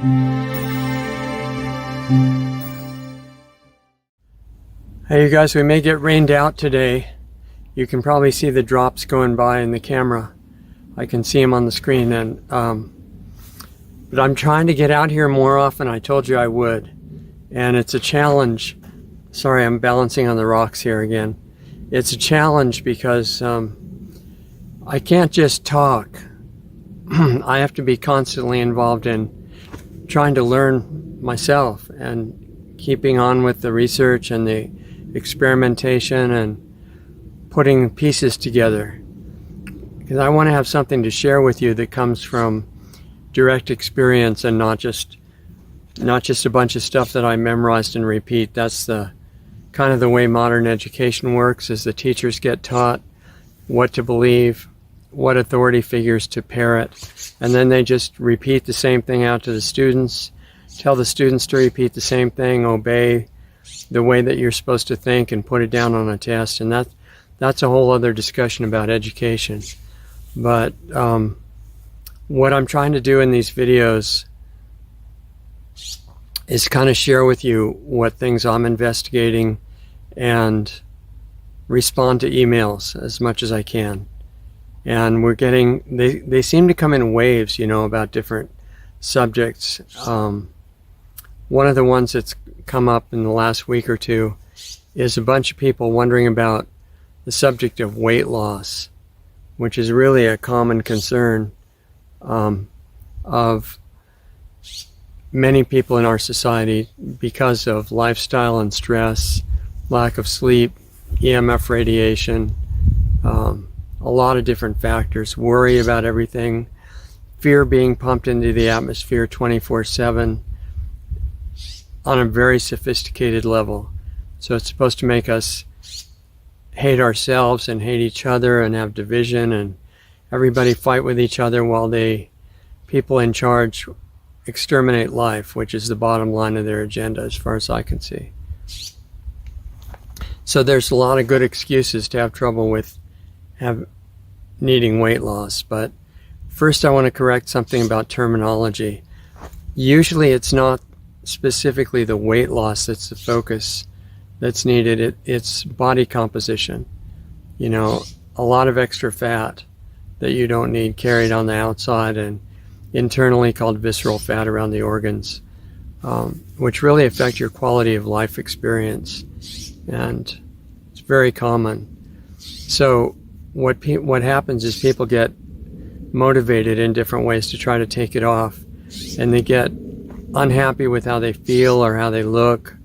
Hey you guys, we may get rained out today. You can probably see the drops going by in the camera. I can see them on the screen, and but I'm trying to get out here more often. I told you I would, and it's a challenge. Sorry, I'm balancing on the rocks here again. It's a challenge because I can't just talk. I have to be constantly involved in trying to learn myself and keeping on with the research and the experimentation and putting pieces together, because I want to have something to share with you that comes from direct experience and not just a bunch of stuff that I memorized and repeat. That's the kind of the way modern education works, is the teachers get taught what to believe, what authority figures to parrot, and then they just repeat the same thing out to the students, tell the students to repeat the same thing, obey the way that you're supposed to think, and put it down on a test. And that's a whole other discussion about education. But what I'm trying to do in these videos is kind of share with you what things I'm investigating and respond to emails as much as I can. And we're getting, they seem to come in waves, you know, about different subjects. One of the ones that's come up in the last week or two is a bunch of people wondering about the subject of weight loss, which is really a common concern of many people in our society because of lifestyle and stress, lack of sleep, EMF radiation, a lot of different factors, worry about everything, fear being pumped into the atmosphere 24/7 on a very sophisticated level. So it's supposed to make us hate ourselves and hate each other and have division, and everybody fight with each other while people in charge exterminate life, which is the bottom line of their agenda as far as I can see. So there's a lot of good excuses to have trouble with needing weight loss. But first I want to correct something about terminology. Usually it's not specifically the weight loss that's the focus that's needed. It's body composition. You know, a lot of extra fat that you don't need carried on the outside and internally called visceral fat around the organs, which really affect your quality of life experience. And it's very common. So what happens is people get motivated in different ways to try to take it off, and they get unhappy with how they feel or how they look,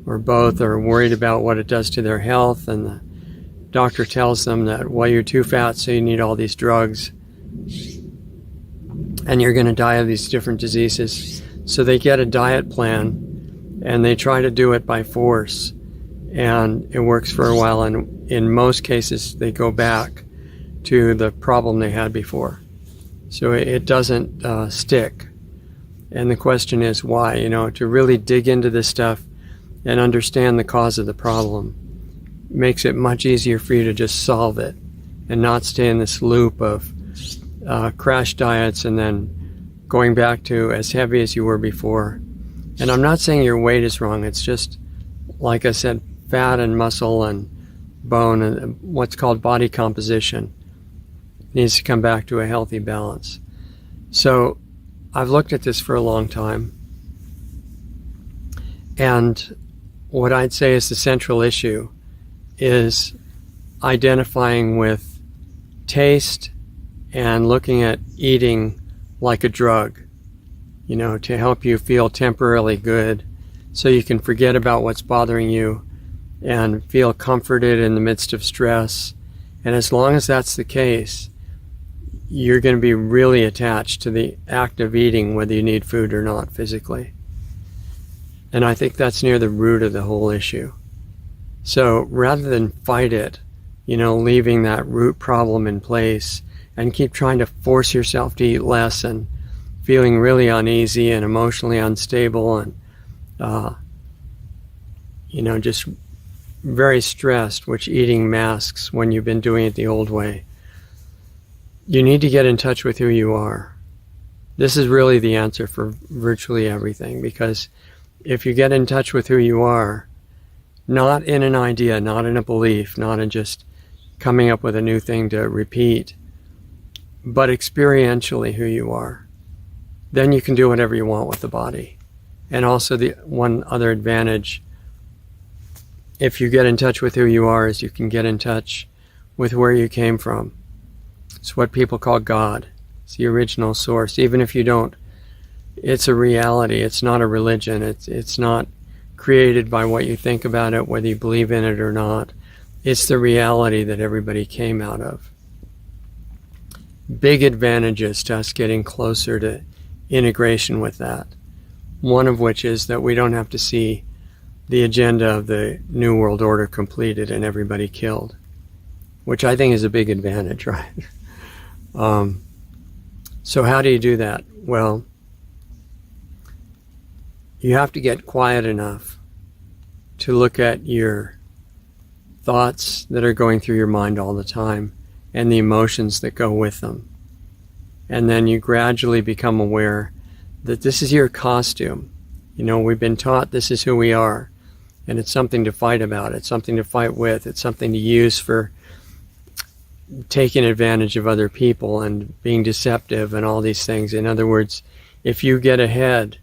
or both, or worried about what it does to their health, and the doctor tells them that, well, you're too fat, so you need all these drugs and you're going to die of these different diseases. So they get a diet plan and they try to do it by force, and it works for a while, and in most cases they go back to the problem they had before. So it doesn't stick. And the question is why, you know, to really dig into this stuff and understand the cause of the problem makes it much easier for you to just solve it and not stay in this loop of crash diets and then going back to as heavy as you were before. And I'm not saying your weight is wrong. It's just, like I said, fat and muscle and bone and what's called body composition needs to come back to a healthy balance. So I've looked at this for a long time, and what I'd say is the central issue is identifying with taste and looking at eating like a drug, you know, to help you feel temporarily good so you can forget about what's bothering you and feel comforted in the midst of stress. And as long as that's the case, you're going to be really attached to the act of eating, whether you need food or not physically. And I think that's near the root of the whole issue. So rather than fight it, you know, leaving that root problem in place and keep trying to force yourself to eat less and feeling really uneasy and emotionally unstable and, you know, just very stressed, which eating masks when you've been doing it the old way. You need to get in touch with who you are. This is really the answer for virtually everything, because if you get in touch with who you are, not in an idea, not in a belief, not in just coming up with a new thing to repeat, but experientially who you are, then you can do whatever you want with the body. And also the one other advantage, if you get in touch with who you are, is you can get in touch with where you came from. It's what people call God. It's the original source. Even if you don't, it's a reality. It's not a religion. It's not created by what you think about it, whether you believe in it or not. It's the reality that everybody came out of. Big advantages to us getting closer to integration with that. One of which is that we don't have to see the agenda of the New World Order completed and everybody killed, which I think is a big advantage, right? So how do you do that? Well, you have to get quiet enough to look at your thoughts that are going through your mind all the time and the emotions that go with them. And then you gradually become aware that this is your costume. You know, we've been taught this is who we are, and it's something to fight about. It's something to fight with. It's something to use for taking advantage of other people and being deceptive and all these things. In other words, if you get ahead,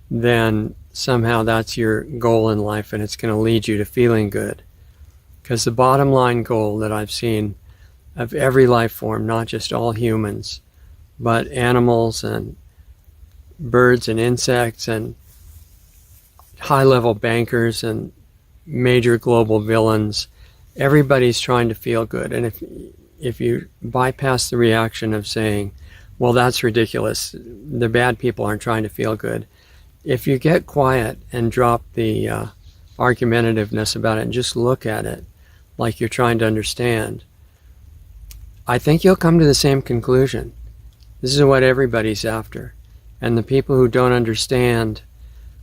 then somehow that's your goal in life, and it's going to lead you to feeling good. Because the bottom line goal that I've seen of every life form, not just all humans, but animals and birds and insects and high-level bankers and major global villains, everybody's trying to feel good. And if you bypass the reaction of saying, well, that's ridiculous, the bad people aren't trying to feel good. If you get quiet and drop the argumentativeness about it and just look at it like you're trying to understand, I think you'll come to the same conclusion. This is what everybody's after. And the people who don't understand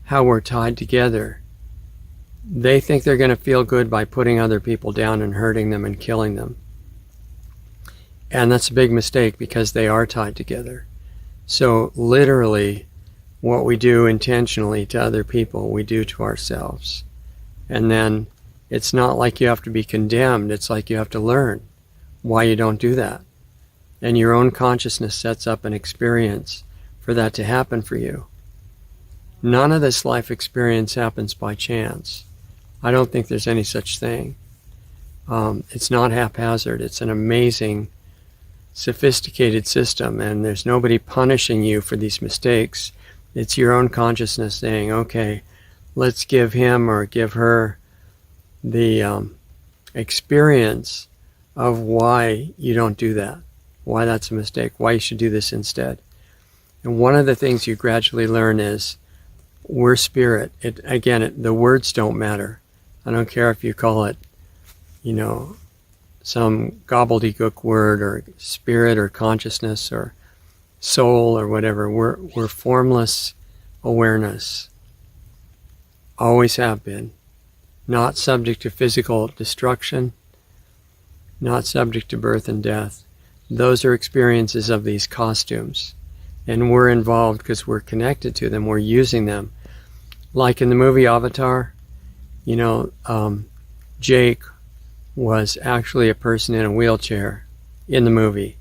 how we're tied together, they think they're going to feel good by putting other people down and hurting them and killing them. And that's a big mistake, because they are tied together. So literally, what we do intentionally to other people, we do to ourselves. And then it's not like you have to be condemned. It's like you have to learn why you don't do that. And your own consciousness sets up an experience for that to happen for you. None of this life experience happens by chance. I don't think there's any such thing. It's not haphazard. It's an amazing, sophisticated system, and there's nobody punishing you for these mistakes. It's your own consciousness saying, okay, let's give him or give her the experience of why you don't do that, why that's a mistake, why you should do this instead. And one of the things you gradually learn is we're spirit. The words don't matter. I don't care if you call it, some gobbledygook word or spirit or consciousness or soul or whatever. We're formless awareness. Always have been. Not subject to physical destruction. Not subject to birth and death. Those are experiences of these costumes. And we're involved because we're connected to them. We're using them. Like in the movie Avatar, Jake was actually a person in a wheelchair in the movie.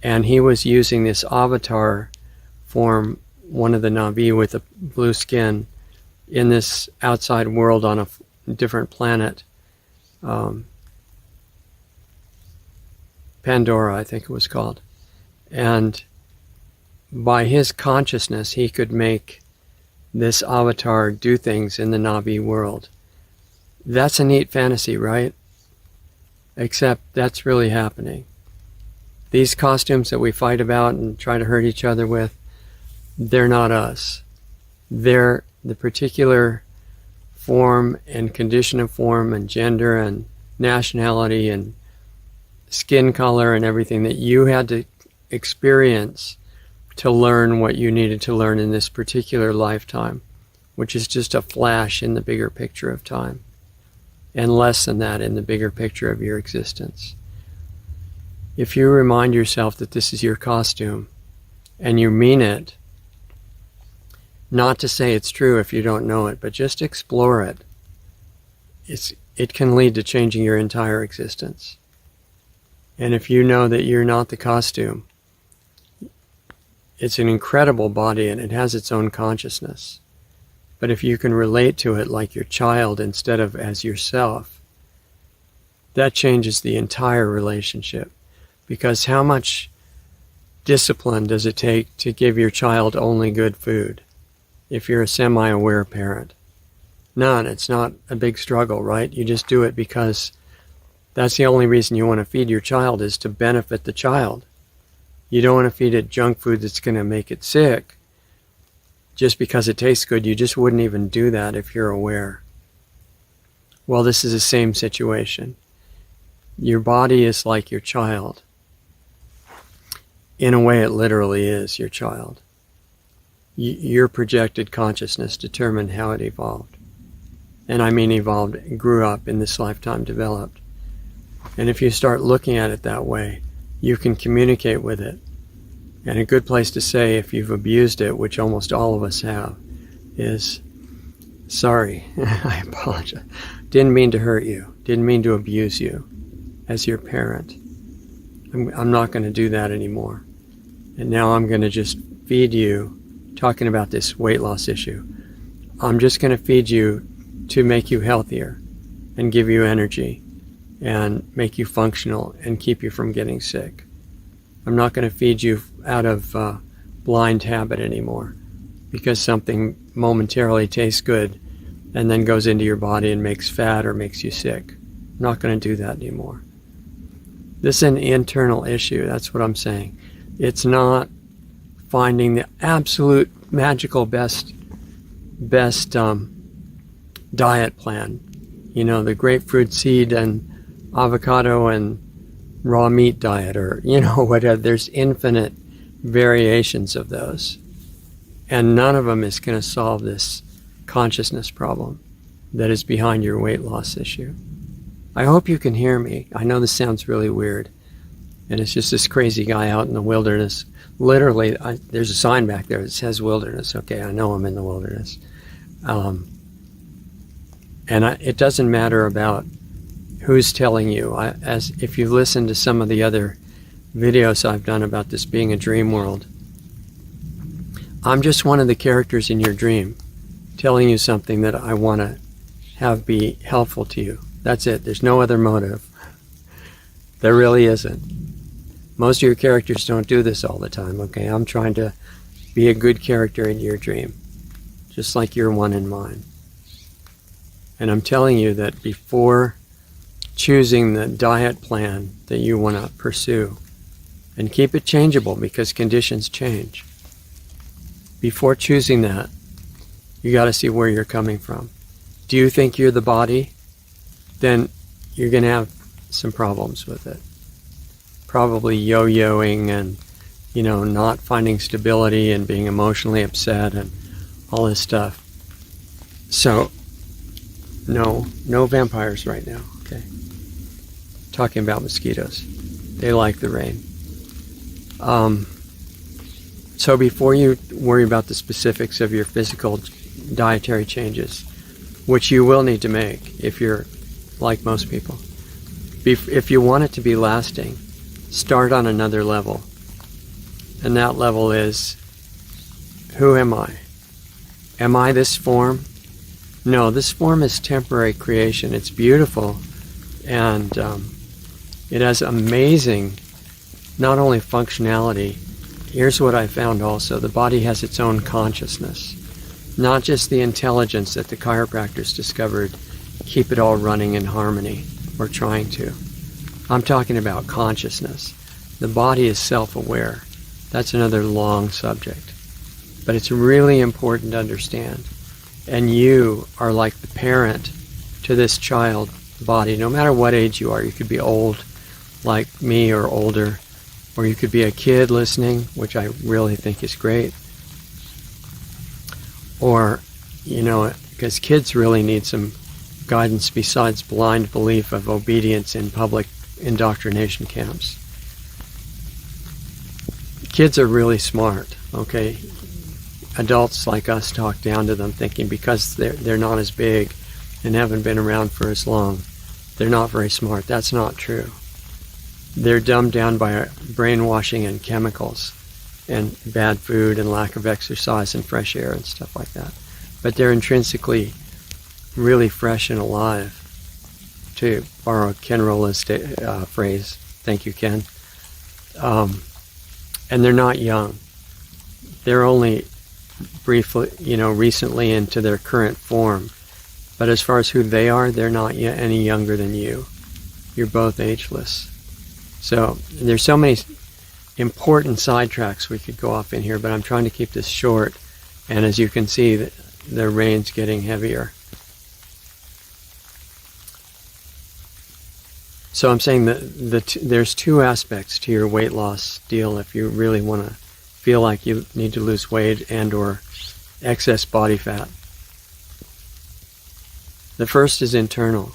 And he was using this avatar form, one of the Na'vi with a blue skin, in this outside world on a different planet. Pandora, I think it was called. And by his consciousness, he could make this avatar do things in the Na'vi world. That's a neat fantasy, right? Except that's really happening. These costumes that we fight about and try to hurt each other with, they're not us. They're the particular form and condition of form and gender and nationality and skin color and everything that you had to experience to learn what you needed to learn in this particular lifetime, which is just a flash in the bigger picture of time, and less than that in the bigger picture of your existence. If you remind yourself that this is your costume, and you mean it, not to say it's true if you don't know it, but just explore it, it can lead to changing your entire existence. And if you know that you're not the costume, it's an incredible body and it has its own consciousness. But if you can relate to it like your child instead of as yourself, that changes the entire relationship. Because how much discipline does it take to give your child only good food if you're a semi-aware parent? None. It's not a big struggle, right? You just do it because that's the only reason you want to feed your child, is to benefit the child. You don't want to feed it junk food that's going to make it sick just because it tastes good. You just wouldn't even do that if you're aware. Well, this is the same situation. Your body is like your child. In a way, it literally is your child. Your projected consciousness determined how it evolved. And I mean evolved, grew up in this lifetime, developed. And if you start looking at it that way, you can communicate with it. And a good place to say, if you've abused it, which almost all of us have, is, sorry, I apologize. Didn't mean to hurt you. Didn't mean to abuse you as your parent. I'm not going to do that anymore. And now I'm going to just feed you, talking about this weight loss issue. I'm just going to feed you to make you healthier and give you energy and make you functional and keep you from getting sick. I'm not going to feed you out of blind habit anymore because something momentarily tastes good and then goes into your body and makes fat or makes you sick. I'm not going to do that anymore. This is an internal issue. That's what I'm saying. It's not finding the absolute magical best diet plan. You know, the grapefruit seed and avocado and raw meat diet, or, you know, whatever. There's infinite variations of those. And none of them is going to solve this consciousness problem that is behind your weight loss issue. I hope you can hear me. I know this sounds really weird. And it's just this crazy guy out in the wilderness. Literally, there's a sign back there that says wilderness. Okay, I know I'm in the wilderness. It doesn't matter about who's telling you. As if you listen to some of the other videos I've done about this being a dream world, I'm just one of the characters in your dream telling you something that I want to have be helpful to you. That's it. There's no other motive. There really isn't. Most of your characters don't do this all the time, okay? I'm trying to be a good character in your dream, just like you're one in mine. And I'm telling you that before choosing the diet plan that you want to pursue, and keep it changeable because conditions change, before choosing that, you got to see where you're coming from. Do you think you're the body? Then you're going to have some problems with it. Probably yo-yoing and, you know, not finding stability and being emotionally upset and all this stuff. So, no vampires right now, okay? Talking about mosquitoes. They like the rain. So before you worry about the specifics of your physical dietary changes, which you will need to make if you're like most people, if you want it to be lasting, start on another level. And that level is, who am I? Am I this form? No, this form is temporary creation. It's beautiful, and it has amazing, not only functionality. Here's what I found also. The body has its own consciousness, not just the intelligence that the chiropractors discovered keep it all running in harmony, or trying to. I'm talking about consciousness. The body is self-aware. That's another long subject. But it's really important to understand. And you are like the parent to this child body, no matter what age you are. You could be old, like me, or older, or you could be a kid listening, which I really think is great. Or, you know, because kids really need some guidance besides blind belief of obedience in public indoctrination camps. Kids are really smart, okay? Adults like us talk down to them thinking because they're not as big and haven't been around for as long, they're not very smart. That's not true. They're dumbed down by brainwashing and chemicals and bad food and lack of exercise and fresh air and stuff like that. But they're intrinsically really fresh and alive, to borrow Ken Rola's phrase. Thank you, Ken. And they're not young. They're only briefly, recently into their current form. But as far as who they are, they're not yet any younger than you. You're both ageless. So there's so many important sidetracks we could go off in here, but I'm trying to keep this short. And as you can see, the rain's getting heavier. So I'm saying that there's two aspects to your weight loss deal if you really want to feel like you need to lose weight and or excess body fat. The first is internal.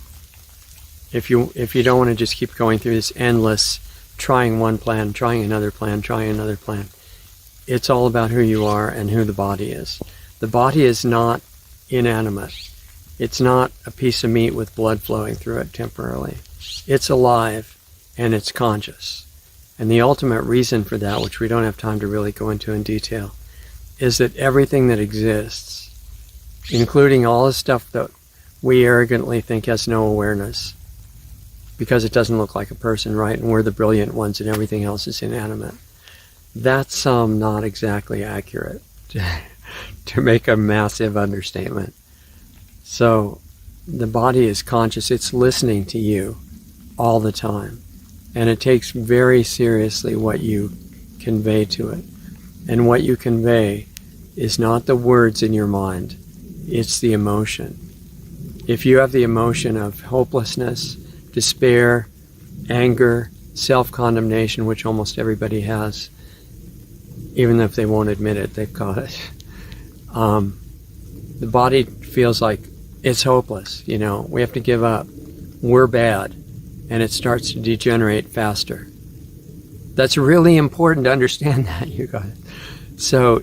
If you don't want to just keep going through this endless trying one plan, trying another plan, trying another plan, it's all about who you are and who the body is. The body is not inanimate. It's not a piece of meat with blood flowing through it temporarily. It's alive and it's conscious. And the ultimate reason for that, which we don't have time to really go into in detail, is that everything that exists, including all the stuff that we arrogantly think has no awareness, because it doesn't look like a person, right? And we're the brilliant ones and everything else is inanimate. That's not exactly accurate, to make a massive understatement. So the body is conscious. It's listening to you all the time. And it takes very seriously what you convey to it. And what you convey is not the words in your mind. It's the emotion. If you have the emotion of hopelessness, despair, anger, self-condemnation, which almost everybody has, even if they won't admit it, they've got it. The body feels like it's hopeless, we have to give up. We're bad. And it starts to degenerate faster. That's really important to understand that, you guys. So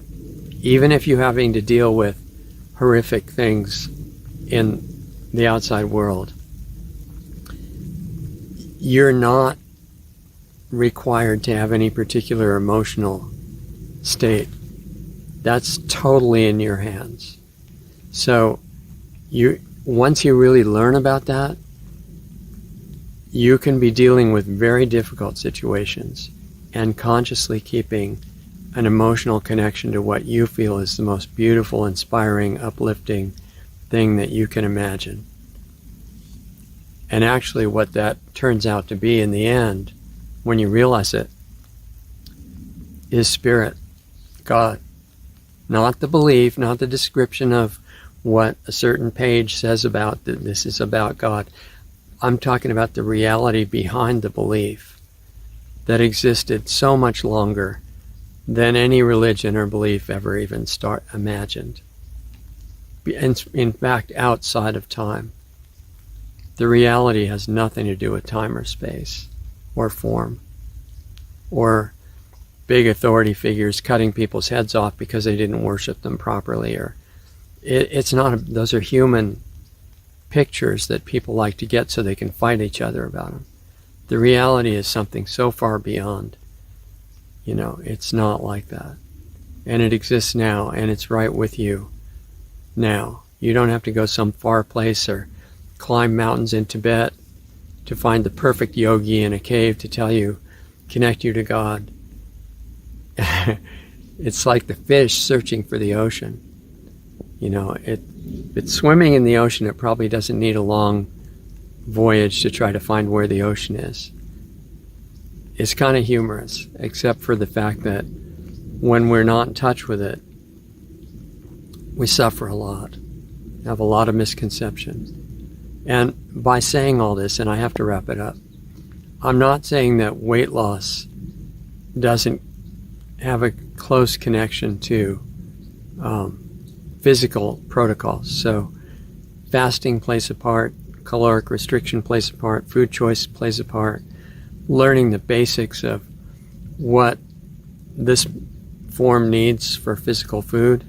even if you're having to deal with horrific things in the outside world, you're not required to have any particular emotional state. That's totally in your hands. So once you really learn about that, you can be dealing with very difficult situations and consciously keeping an emotional connection to what you feel is the most beautiful, inspiring, uplifting thing that you can imagine. And actually what that turns out to be in the end, when you realize it, is spirit, God. Not the belief, not the description of what a certain page says about that this is about God. I'm talking about the reality behind the belief that existed so much longer than any religion or belief ever even imagined. In fact, outside of time. The reality has nothing to do with time or space or form or big authority figures cutting people's heads off because they didn't worship them properly. Or it's not. Those are human pictures that people like to get so they can fight each other about them. The reality is something so far beyond. It's not like that. And it exists now, and it's right with you now. You don't have to go some far place or climb mountains in Tibet to find the perfect yogi in a cave to connect you to God. It's like the fish searching for the ocean. If it's swimming in the ocean, it probably doesn't need a long voyage to try to find where the ocean is. It's kind of humorous, except for the fact that when we're not in touch with it, we suffer a lot, have a lot of misconceptions. And by saying all this, and I have to wrap it up, I'm not saying that weight loss doesn't have a close connection to physical protocols. So fasting plays a part, caloric restriction plays a part, food choice plays a part, learning the basics of what this form needs for physical food,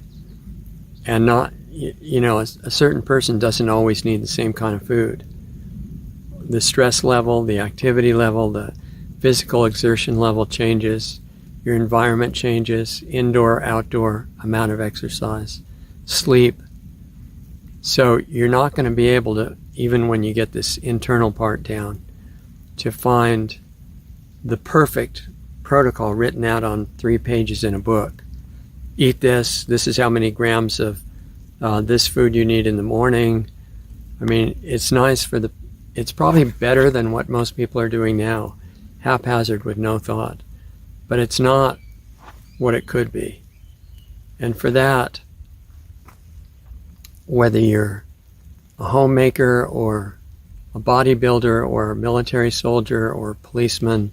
and not, a certain person doesn't always need the same kind of food. The stress level, the activity level, the physical exertion level changes, your environment changes, indoor, outdoor, amount of exercise, sleep. So you're not going to be able to, even when you get this internal part down, to find the perfect protocol written out on 3 pages in a book. Eat this is how many grams of this food you need in the morning. I mean, it's nice it's probably better than what most people are doing now, haphazard with no thought. But it's not what it could be. And for that, whether you're a homemaker or a bodybuilder or a military soldier or a policeman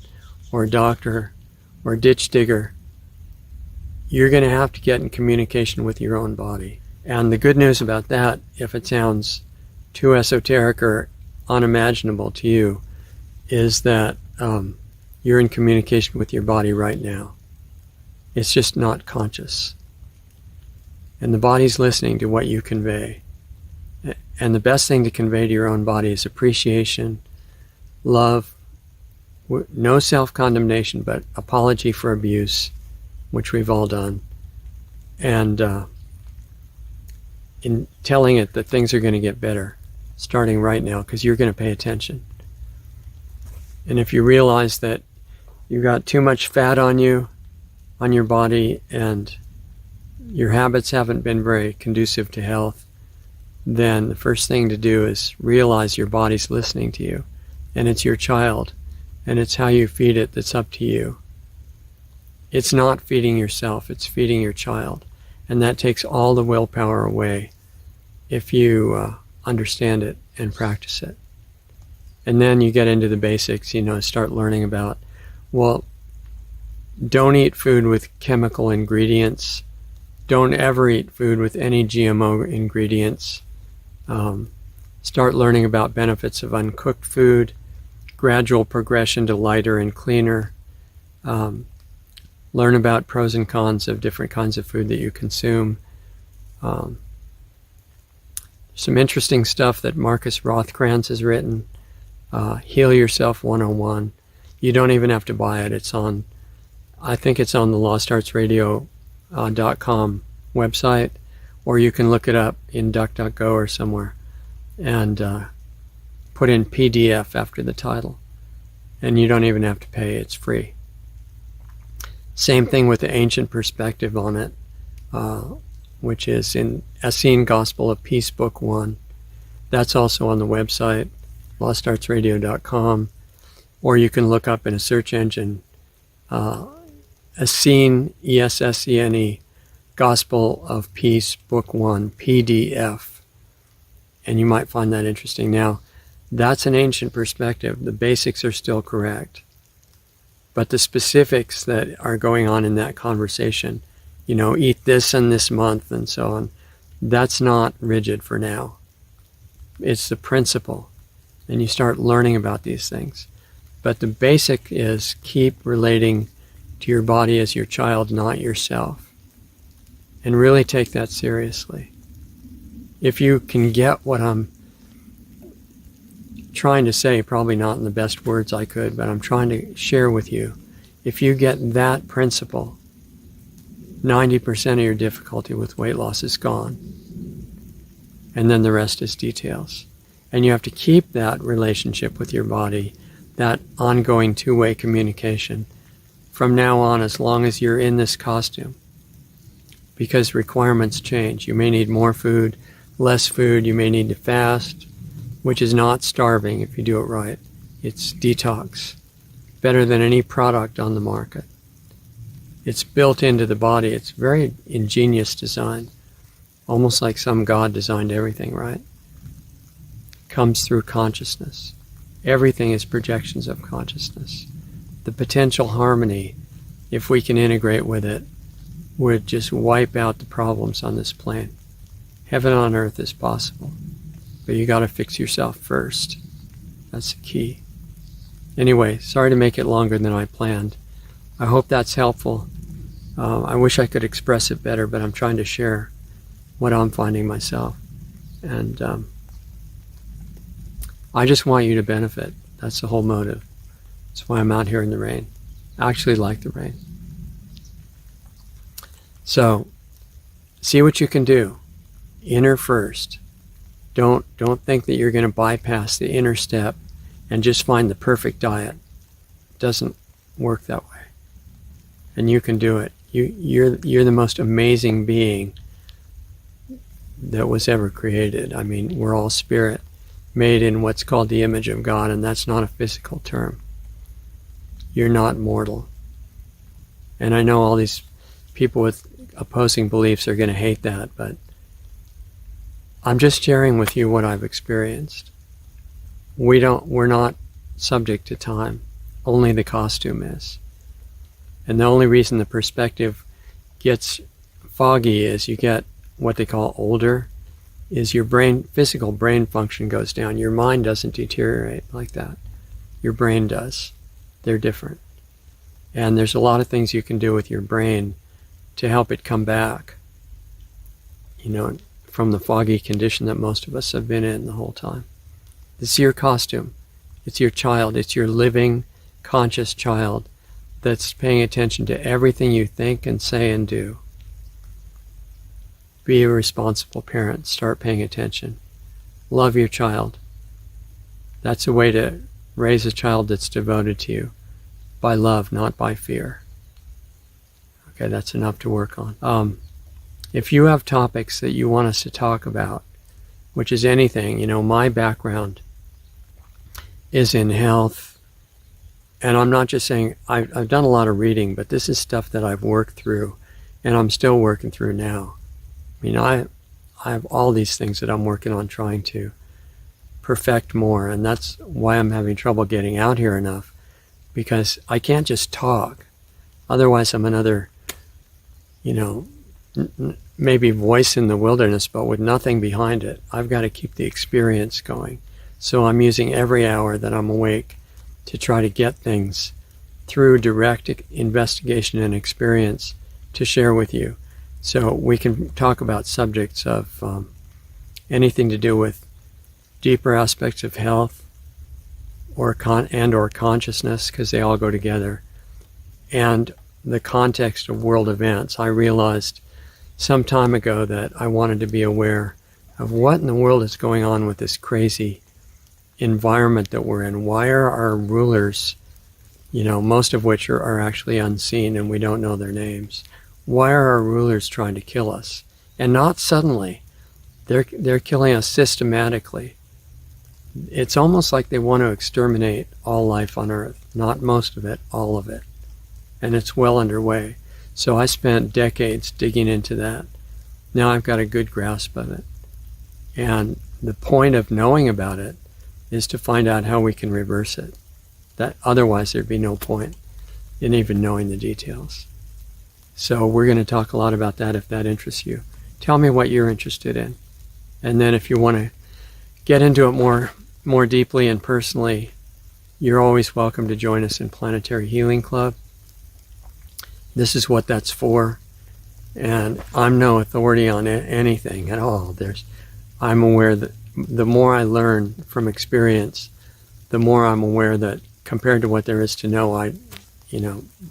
or a doctor or a ditch digger, you're going to have to get in communication with your own body. And the good news about that, if it sounds too esoteric or unimaginable to you, is that you're in communication with your body right now. It's just not conscious. And the body's listening to what you convey. And the best thing to convey to your own body is appreciation, love, no self-condemnation, but apology for abuse, which we've all done. And in telling it that things are going to get better, starting right now, because you're going to pay attention. And if you realize that you got too much fat on you, on your body, and your habits haven't been very conducive to health, then the first thing to do is realize your body's listening to you, and it's your child, and it's how you feed it that's up to you. It's not feeding yourself, it's feeding your child, and that takes all the willpower away if you understand it and practice it. And then you get into the basics, start learning about, well, don't eat food with chemical ingredients. Don't ever eat food with any GMO ingredients. Start learning about benefits of uncooked food, gradual progression to lighter and cleaner. Learn about pros and cons of different kinds of food that you consume. Some interesting stuff that Marcus Rothkranz has written. Heal Yourself 101. You don't even have to buy it. I think it's on the LostArtsRadio.com website, or you can look it up in DuckDuckGo or somewhere and put in PDF after the title. And you don't even have to pay. It's free. Same thing with the ancient perspective on it, which is in Essene Gospel of Peace, Book 1. That's also on the website, LostArtsRadio.com, or you can look up in a search engine, Essene, E-S-S-E-N-E, Gospel of Peace, Book 1, PDF, and you might find that interesting. Now, that's an ancient perspective. The basics are still correct, but the specifics that are going on in that conversation, eat this and this month and so on, that's not rigid for now. It's the principle, and you start learning about these things. But the basic is keep relating to your body as your child, not yourself. And really take that seriously. If you can get what I'm trying to say, probably not in the best words I could, but I'm trying to share with you, if you get that principle, 90% of your difficulty with weight loss is gone. And then the rest is details. And you have to keep that relationship with your body, that ongoing two-way communication, from now on, as long as you're in this costume. Because requirements change. You may need more food, less food, you may need to fast, which is not starving if you do it right. It's detox. Better than any product on the market. It's built into the body. It's very ingenious design. Almost like some God designed everything, right? Comes through consciousness. Everything is projections of consciousness. The potential harmony, if we can integrate with it, would just wipe out the problems on this plane. Heaven on earth is possible, but you got to fix yourself first. That's the key. Anyway, sorry to make it longer than I planned. I hope that's helpful. I wish I could express it better, but I'm trying to share what I'm finding myself. And I just want you to benefit. That's the whole motive. That's why I'm out here in the rain. I actually like the rain. So, see what you can do. Inner first. Don't think that you're going to bypass the inner step and just find the perfect diet. It doesn't work that way. And you can do it. You're the most amazing being that was ever created. I mean, we're all spirit, made in what's called the image of God, and that's not a physical term. You're not mortal. And I know all these people with opposing beliefs are going to hate that, but I'm just sharing with you what I've experienced. We're not subject to time. Only the costume is. And the only reason the perspective gets foggy is you get what they call older, is your physical brain function goes down. Your mind doesn't deteriorate like that. Your brain does. They're different. And there's a lot of things you can do with your brain to help it come back, from the foggy condition that most of us have been in the whole time. This is your costume. It's your child. It's your living, conscious child that's paying attention to everything you think and say and do. Be a responsible parent. Start paying attention. Love your child. That's a way to raise a child that's devoted to you. By love, not by fear. Okay, that's enough to work on. If you have topics that you want us to talk about, which is anything, my background is in health. And I'm not just saying, I've done a lot of reading, but this is stuff that I've worked through, and I'm still working through now. I have all these things that I'm working on trying to perfect more, and that's why I'm having trouble getting out here enough, because I can't just talk. Otherwise, I'm another, maybe voice in the wilderness, but with nothing behind it. I've got to keep the experience going. So I'm using every hour that I'm awake to try to get things through direct investigation and experience to share with you. So we can talk about subjects of anything to do with deeper aspects of health or consciousness, because they all go together, and the context of world events. I realized some time ago that I wanted to be aware of what in the world is going on with this crazy environment that we're in. Why are our rulers, most of which are actually unseen and we don't know their names, why are our rulers trying to kill us? And not suddenly. They're killing us systematically. It's almost like they want to exterminate all life on Earth. Not most of it, all of it. And it's well underway. So I spent decades digging into that. Now I've got a good grasp of it. And the point of knowing about it is to find out how we can reverse it. That otherwise there'd be no point in even knowing the details. So we're going to talk a lot about that if that interests you. Tell me what you're interested in. And then if you want to get into it more deeply and personally, you're always welcome to join us in Planetary Healing Club. This is what that's for. And I'm no authority on anything at all. I'm aware that the more I learn from experience, the more I'm aware that compared to what there is to know,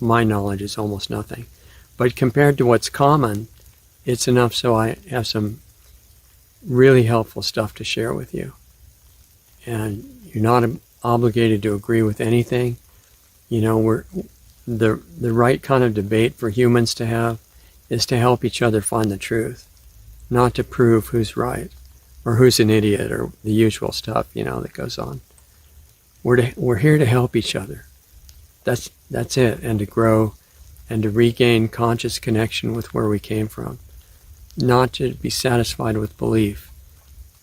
my knowledge is almost nothing. But compared to what's common, it's enough so I have some really helpful stuff to share with you. And you're not obligated to agree with anything. We're the right kind of debate for humans to have is to help each other find the truth, not to prove who's right or who's an idiot or the usual stuff, that goes on. We're here to help each other. That's it, and to grow and to regain conscious connection with where we came from. Not to be satisfied with belief,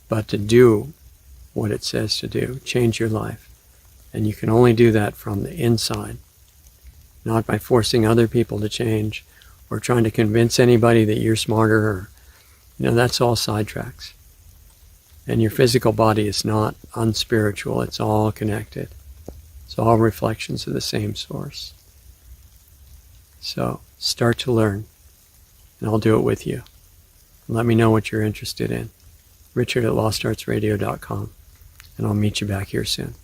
but to do what it says to do. Change your life. And you can only do that from the inside, not by forcing other people to change or trying to convince anybody that you're smarter or, that's all sidetracks. And your physical body is not unspiritual. It's all connected. It's all reflections of the same source. So start to learn, and I'll do it with you. Let me know what you're interested in. Richard@lostartsradio.com, and I'll meet you back here soon.